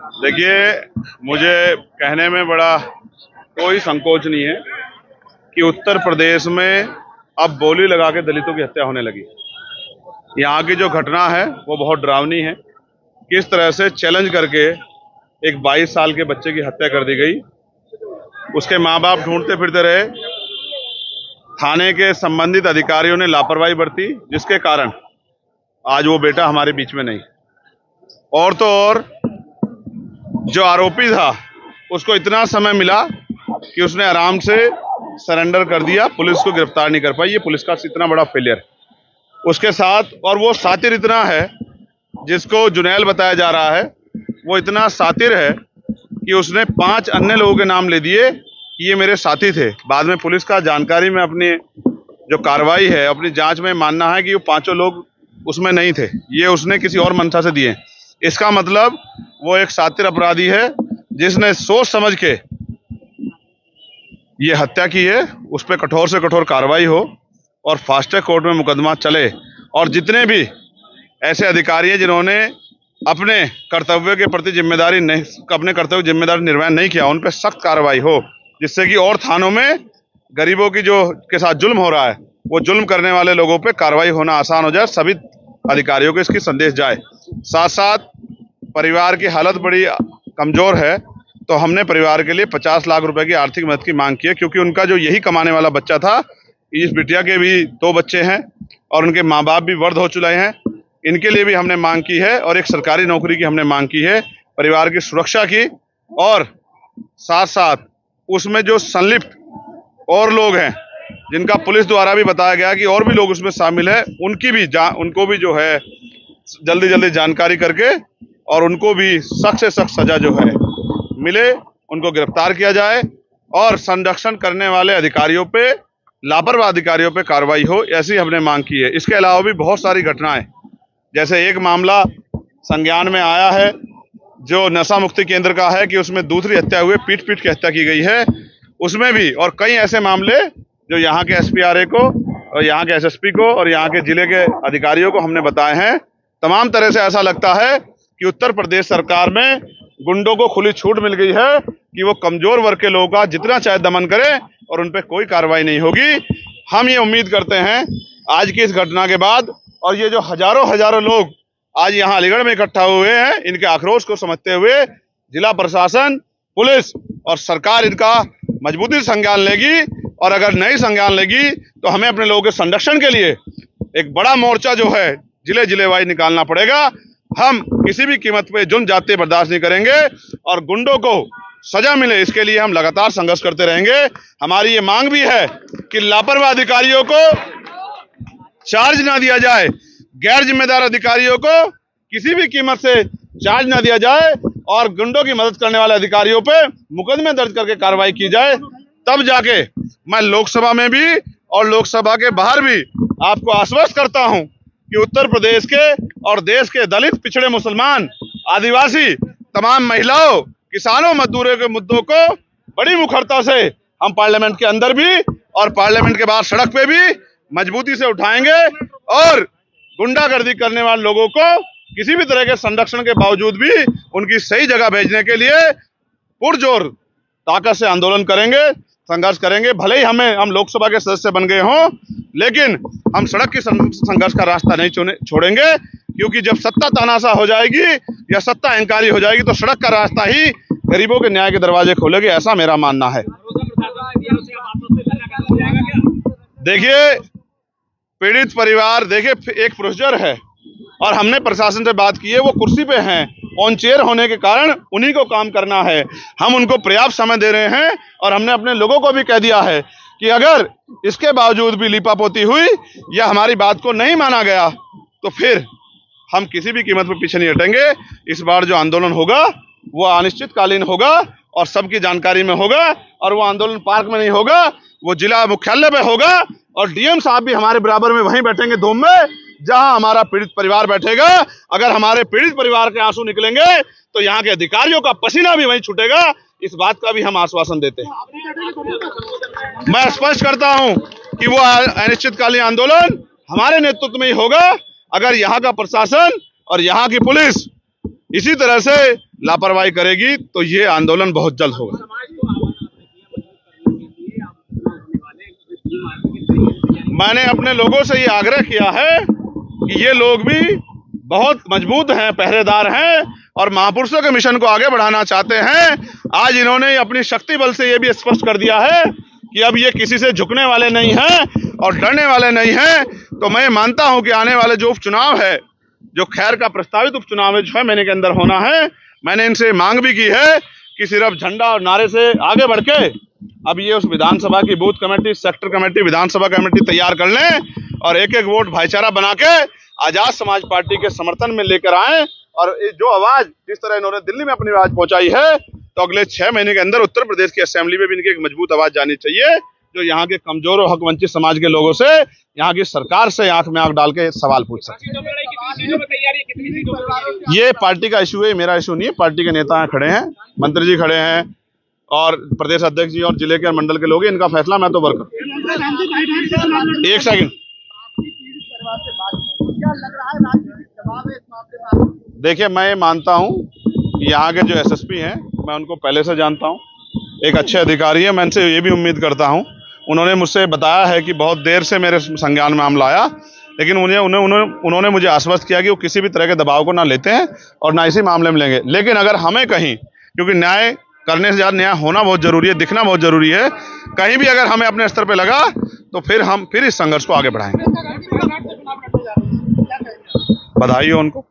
देखिए, मुझे कहने में बड़ा कोई संकोच नहीं है कि उत्तर प्रदेश में अब बोली लगा के दलितों की हत्या होने लगी। यहाँ की जो घटना है वो बहुत डरावनी है। किस तरह से चैलेंज करके एक 22 साल के बच्चे की हत्या कर दी गई। उसके माँ बाप ढूंढते फिरते रहे। थाने के संबंधित अधिकारियों ने लापरवाही बरती, जिसके कारण आज वो बेटा हमारे बीच में नहीं। और तो और जो आरोपी था उसको इतना समय मिला कि उसने आराम से सरेंडर कर दिया, पुलिस को गिरफ्तार नहीं कर पाई। ये पुलिस का इतना बड़ा फेलियर उसके साथ। और वो सातिर इतना है, जिसको जुनैल बताया जा रहा है, वो इतना सातिर है कि उसने 5 अन्य लोगों के नाम ले दिए कि ये मेरे साथी थे। बाद में पुलिस का जानकारी में अपनी जो कार्रवाई है, अपनी जांच में मानना है कि वो 5 लोग उसमें नहीं थे, ये उसने किसी और मंशा से दिए। इसका मतलब वो एक सातिर अपराधी है जिसने सोच समझ के ये हत्या की है। उस पर कठोर से कठोर कार्रवाई हो और फास्ट ट्रैक कोर्ट में मुकदमा चले। और जितने भी ऐसे अधिकारी हैं जिन्होंने अपने कर्तव्य के प्रति जिम्मेदारी निर्वहन नहीं किया, उन पर सख्त कार्रवाई हो, जिससे कि और थानों में गरीबों की जो के साथ जुल्म हो रहा है, वो जुल्म करने वाले लोगों पे कार्रवाई होना आसान हो जाए। सभी अधिकारियों को इसकी संदेश जाए। साथ साथ परिवार की हालत बड़ी कमजोर है, तो हमने परिवार के लिए 50 लाख रुपए की आर्थिक मदद की मांग की है, क्योंकि उनका जो यही कमाने वाला बच्चा था, इस बिटिया के भी 2 बच्चे हैं और उनके माँ बाप भी वृद्ध हो चुके हैं। इनके लिए भी हमने मांग की है और एक सरकारी नौकरी की हमने मांग की है, परिवार की सुरक्षा की। और साथ साथ उसमें जो संलिप्त और लोग हैं, जिनका पुलिस द्वारा भी बताया गया कि और भी लोग उसमें शामिल है, उनको भी जो है जल्दी जानकारी करके और उनको भी सख्त से सख्त सजा जो है मिले, उनको गिरफ्तार किया जाए और संरक्षण करने वाले अधिकारियों पे, लापरवाह अधिकारियों पे कार्रवाई हो, ऐसी हमने मांग की है। इसके अलावा भी बहुत सारी घटनाएं, जैसे एक मामला संज्ञान में आया है जो नशा मुक्ति केंद्र का है कि उसमें दूसरी हत्या हुई, पीट के हत्या की गई है, उसमें भी। और कई ऐसे मामले जो यहाँ के SPRA को और यहाँ के SSP को और यहाँ के जिले के अधिकारियों को हमने बताए हैं। तमाम तरह से ऐसा लगता है कि उत्तर प्रदेश सरकार में गुंडों को खुली छूट मिल गई है कि वो कमजोर वर्ग के लोगों का जितना चाहे दमन करें और उन पर कोई कार्रवाई नहीं होगी। हम ये उम्मीद करते हैं आज की इस घटना के बाद, और ये जो हजारों लोग आज यहाँ अलीगढ़ में इकट्ठा हुए हैं, इनके आक्रोश को समझते हुए जिला प्रशासन, पुलिस और सरकार इनका मजबूती से संज्ञान लेगी। और अगर नहीं संज्ञान लेगी तो हमें अपने लोगों के संरक्षण के लिए एक बड़ा मोर्चा जो है जिले वाइज निकालना पड़ेगा। हम किसी भी कीमत पे जुल्म जाते बर्दाश्त नहीं करेंगे और गुंडों को सजा मिले, इसके लिए हम लगातार संघर्ष करते रहेंगे। हमारी ये मांग भी है कि लापरवाह अधिकारियों को चार्ज ना दिया जाए, गैर जिम्मेदार अधिकारियों को किसी भी कीमत से चार्ज ना दिया जाए और गुंडों की मदद करने वाले अधिकारियों पे मुकदमे दर्ज करके कार्रवाई की जाए। तब जाके मैं लोकसभा में भी और लोकसभा के बाहर भी आपको आश्वस्त करता हूं कि उत्तर प्रदेश के और देश के दलित, पिछड़े, मुसलमान, आदिवासी, तमाम महिलाओं, किसानों, मजदूरों के मुद्दों को बड़ी मुखरता से हम पार्लियामेंट के अंदर भी और पार्लियामेंट के बाहर सड़क पे भी मजबूती से उठाएंगे और गुंडागर्दी करने वाले लोगों को किसी भी तरह के संरक्षण के बावजूद भी उनकी सही जगह भेजने के लिए पुरजोर ताकत से आंदोलन करेंगे, संघर्ष करेंगे। भले ही हम लोकसभा के सदस्य बन गए हों, लेकिन हम सड़क की संघर्ष का रास्ता नहीं छोड़ेंगे, क्योंकि जब सत्ता तानाशाह हो जाएगी या सत्ता अहंकारी हो जाएगी तो सड़क का रास्ता ही गरीबों के न्याय के दरवाजे खोलेगी, ऐसा मेरा मानना है। देखिए, पीड़ित परिवार, देखिए एक प्रोसीजर है और हमने प्रशासन से बात की है, वो कुर्सी पे हैं, ऑन चेयर होने के कारण उन्हीं को काम करना है। हम उनको पर्याप्त समय दे रहे हैं और हमने अपने लोगों को भी कह दिया है कि अगर इसके बावजूद भी लीपापोती हुई या हमारी बात को नहीं माना गया तो फिर हम किसी भी कीमत पर पीछे नहीं हटेंगे। इस बार जो आंदोलन होगा वो अनिश्चितकालीन होगा और सबकी जानकारी में होगा, और वो आंदोलन पार्क में नहीं होगा, वो जिला मुख्यालय पे होगा और DM साहब भी हमारे बराबर में वहीं बैठेंगे धूम में, जहां हमारा पीड़ित परिवार बैठेगा। अगर हमारे पीड़ित परिवार के आंसू निकलेंगे तो यहाँ के अधिकारियों का पसीना भी वहीं छूटेगा। इस बात का भी हम आश्वासन देते हैं। मैं स्पष्ट करता हूं कि वो अनिश्चितकालीन आंदोलन हमारे नेतृत्व में ही होगा। अगर यहाँ का प्रशासन और यहाँ की पुलिस इसी तरह से लापरवाही करेगी तो ये आंदोलन बहुत जल्द होगा। मैंने अपने लोगों से ये आग्रह किया है कि ये लोग भी बहुत मजबूत हैं, पहरेदार हैं और महापुरुषों के मिशन को आगे बढ़ाना चाहते हैं। आज इन्होंने अपनी शक्ति बल से ये भी स्पष्ट कर दिया है कि अब ये किसी से झुकने वाले नहीं हैं और डरने वाले नहीं हैं। तो मैं मानता हूं कि आने वाले जो उपचुनाव है, जो खैर का प्रस्तावित उपचुनाव है, 6 महीने के अंदर होना है, मैंने इनसे मांग भी की है कि सिर्फ झंडा और नारे से आगे बढ़ के अब ये उस विधानसभा की बूथ कमेटी, सेक्टर कमेटी, विधानसभा कमेटी तैयार कर लें और एक एक वोट भाईचारा बना के आजाद समाज पार्टी के समर्थन में लेकर आए। और जो आवाज जिस तरह इन्होंने दिल्ली में अपनी आवाज पहुंचाई है, तो अगले 6 महीने के अंदर उत्तर प्रदेश की असेंबली में भी इनकी एक मजबूत आवाज जानी चाहिए, जो यहाँ के कमजोर और हक वंचित समाज के लोगों से, यहाँ की सरकार से आंख में आंख डाल के सवाल पूछ सके। ये पार्टी का इशू है, मेरा इशू नहीं है। पार्टी के नेता खड़े हैं, मंत्री जी खड़े हैं और प्रदेश अध्यक्ष जी और जिले के मंडल के लोग हैं, इनका फैसला, मैं तो वर्कर। एक सेकंड, देखिए मैं मानता हूं कि यहाँ के जो एसएसपी हैं, मैं उनको पहले से जानता हूं, एक अच्छे अधिकारी है। मैं इनसे ये भी उम्मीद करता हूं, उन्होंने मुझसे बताया है कि बहुत देर से मेरे संज्ञान में मामला आया, लेकिन उन्होंने मुझे आश्वस्त किया कि वो किसी भी तरह के दबाव को ना लेते हैं और ना इसी मामले में लेंगे। लेकिन अगर हमें कहीं, क्योंकि न्याय करने से ज़्यादा न्याय होना बहुत जरूरी है, दिखना बहुत जरूरी है, कहीं भी अगर हमें अपने स्तर पे लगा तो फिर हम इस संघर्ष को आगे बढ़ाएंगे। बधाई हो उनको।